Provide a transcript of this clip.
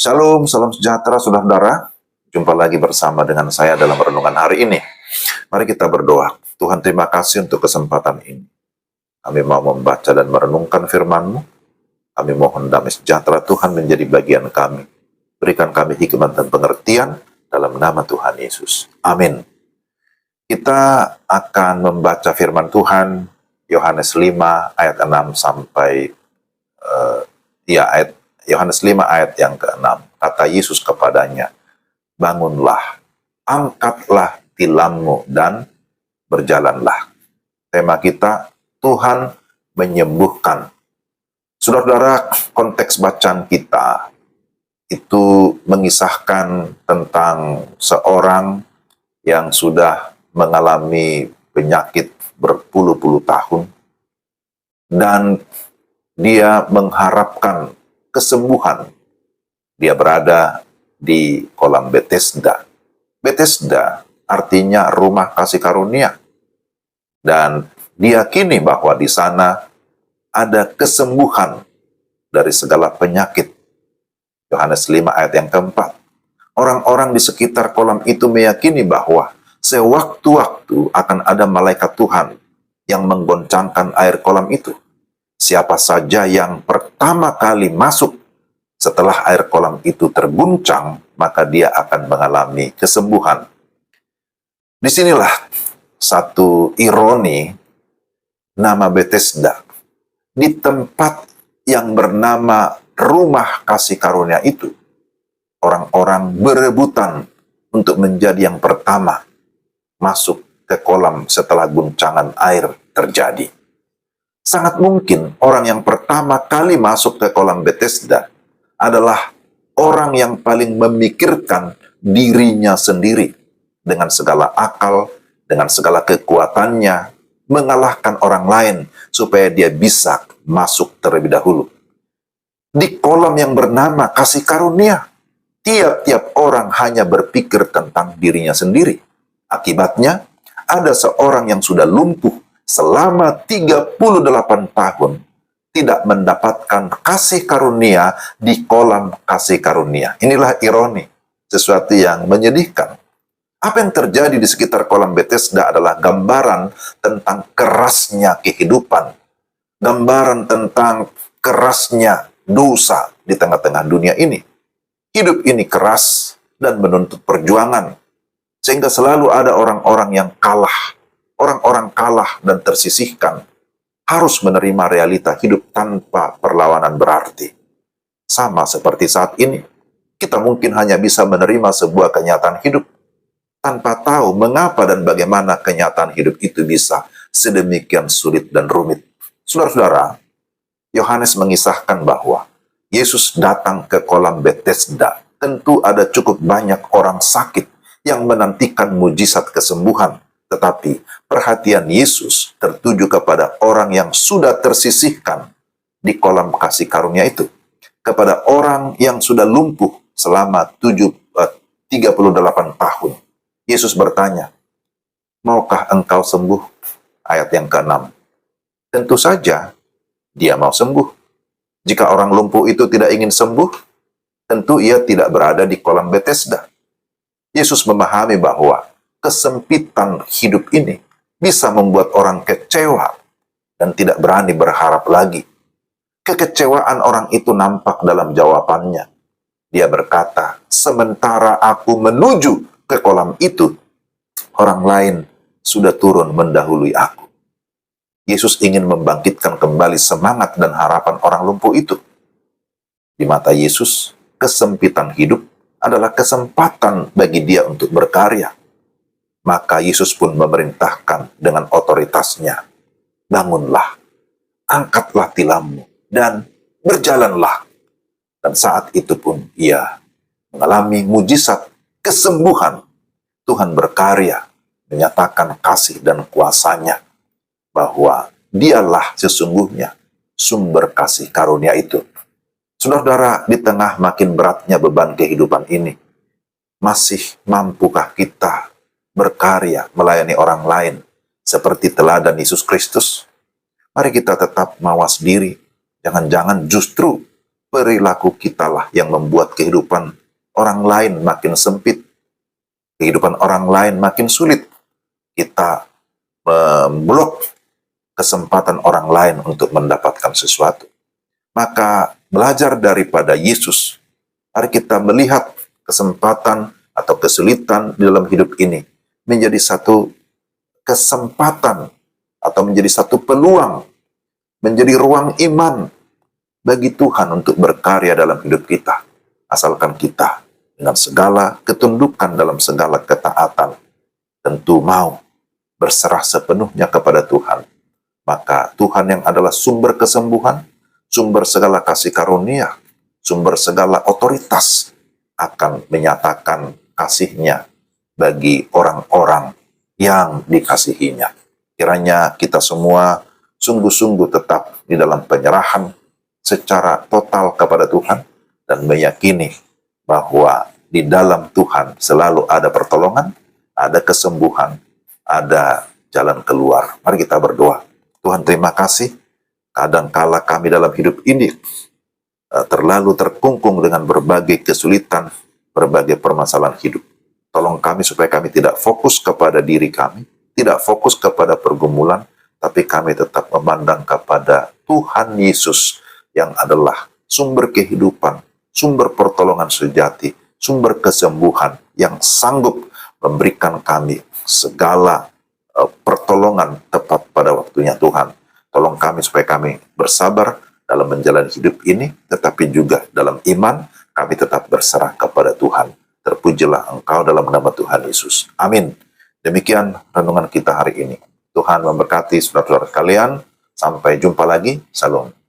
Shalom, salam sejahtera saudara-saudara. Jumpa lagi bersama dengan saya dalam renungan hari ini. Mari kita berdoa. Tuhan, terima kasih untuk kesempatan ini. Kami mau membaca dan merenungkan firman-Mu. Kami mohon damai sejahtera Tuhan menjadi bagian kami. Berikan kami hikmat dan pengertian dalam nama Tuhan Yesus. Amin. Kita akan membaca firman Tuhan Yohanes 5 ayat 6 sampai Yohanes 5 ayat yang ke-6. Kata Yesus kepadanya, bangunlah, angkatlah tilammu dan berjalanlah. Tema kita, Tuhan menyembuhkan. Saudara-saudara, konteks bacaan kita itu mengisahkan tentang seorang yang sudah mengalami penyakit berpuluh-puluh tahun dan dia mengharapkan kesembuhan. Dia berada di kolam Bethesda. Bethesda artinya rumah kasih karunia. Dan diyakini bahwa di sana ada kesembuhan dari segala penyakit. Yohanes 5 ayat yang keempat. Orang-orang di sekitar kolam itu meyakini bahwa sewaktu-waktu akan ada malaikat Tuhan yang menggoncangkan air kolam itu. Siapa saja yang pertama kali masuk setelah air kolam itu terguncang, maka dia akan mengalami kesembuhan. Disinilah satu ironi nama Bethesda. Di tempat yang bernama rumah kasih karunia itu, orang-orang berebutan untuk menjadi yang pertama masuk ke kolam setelah guncangan air terjadi. Sangat mungkin orang yang pertama kali masuk ke kolam Bethesda adalah orang yang paling memikirkan dirinya sendiri dengan segala akal, dengan segala kekuatannya, mengalahkan orang lain supaya dia bisa masuk terlebih dahulu. Di kolam yang bernama kasih karunia, tiap-tiap orang hanya berpikir tentang dirinya sendiri. Akibatnya, ada seorang yang sudah lumpuh selama 38 tahun tidak mendapatkan kasih karunia di kolam kasih karunia. Inilah ironi, sesuatu yang menyedihkan. Apa yang terjadi di sekitar kolam Bethesda adalah gambaran tentang kerasnya kehidupan, gambaran tentang kerasnya dosa di tengah-tengah dunia ini. Hidup ini keras dan menuntut perjuangan, sehingga selalu ada orang-orang yang kalah. Orang-orang kalah dan tersisihkan harus menerima realita hidup tanpa perlawanan berarti. Sama seperti saat ini, kita mungkin hanya bisa menerima sebuah kenyataan hidup tanpa tahu mengapa dan bagaimana kenyataan hidup itu bisa sedemikian sulit dan rumit. Saudara-saudara, Yohanes mengisahkan bahwa Yesus datang ke kolam Bethesda. Tentu ada cukup banyak orang sakit yang menantikan mujizat kesembuhan. Tetapi perhatian Yesus tertuju kepada orang yang sudah tersisihkan di kolam kasih karunia itu. Kepada orang yang sudah lumpuh selama 38 tahun. Yesus bertanya, maukah engkau sembuh? Ayat yang ke-6. Tentu saja dia mau sembuh. Jika orang lumpuh itu tidak ingin sembuh, tentu ia tidak berada di kolam Bethesda. Yesus memahami bahwa kesempitan hidup ini bisa membuat orang kecewa dan tidak berani berharap lagi. Kekecewaan orang itu nampak dalam jawabannya. Dia berkata, sementara aku menuju ke kolam itu, orang lain sudah turun mendahului aku. Yesus ingin membangkitkan kembali semangat dan harapan orang lumpuh itu. Di mata Yesus, kesempitan hidup adalah kesempatan bagi dia untuk berkarya. Maka Yesus pun memerintahkan dengan otoritasnya, bangunlah, angkatlah tilammu, dan berjalanlah. Dan saat itu pun ia mengalami mujizat kesembuhan. Tuhan berkarya, menyatakan kasih dan kuasanya, bahwa dialah sesungguhnya sumber kasih karunia itu. Saudara-saudara, di tengah makin beratnya beban kehidupan ini, masih mampukah kita berkarya melayani orang lain seperti teladan Yesus Kristus? Mari kita tetap mawas diri. Jangan-jangan justru perilaku kitalah yang membuat kehidupan orang lain makin sempit, kehidupan orang lain makin sulit. Kita memblok kesempatan orang lain untuk mendapatkan sesuatu. Maka belajar daripada Yesus, mari kita melihat kesempatan atau kesulitan di dalam hidup ini menjadi satu kesempatan atau menjadi satu peluang, menjadi ruang iman bagi Tuhan untuk berkarya dalam hidup kita. Asalkan kita dengan segala ketundukan dalam segala ketaatan tentu mau berserah sepenuhnya kepada Tuhan. Maka Tuhan yang adalah sumber kesembuhan, sumber segala kasih karunia, sumber segala otoritas akan menyatakan kasih-Nya bagi orang-orang yang dikasihinya. Kiranya kita semua sungguh-sungguh tetap di dalam penyerahan secara total kepada Tuhan dan meyakini bahwa di dalam Tuhan selalu ada pertolongan, ada kesembuhan, ada jalan keluar. Mari kita berdoa. Tuhan, terima kasih. Kadangkala kami dalam hidup ini terlalu terkungkung dengan berbagai kesulitan, berbagai permasalahan hidup. Tolong kami supaya kami tidak fokus kepada diri kami, tidak fokus kepada pergumulan, tapi kami tetap memandang kepada Tuhan Yesus yang adalah sumber kehidupan, sumber pertolongan sejati, sumber kesembuhan yang sanggup memberikan kami segala pertolongan tepat pada waktunya Tuhan. Tolong kami supaya kami bersabar dalam menjalani hidup ini, tetapi juga dalam iman kami tetap berserah kepada Tuhan. Terpujilah Engkau dalam nama Tuhan Yesus. Amin. Demikian renungan kita hari ini. Tuhan memberkati saudara-saudara sekalian. Sampai jumpa lagi. Salam.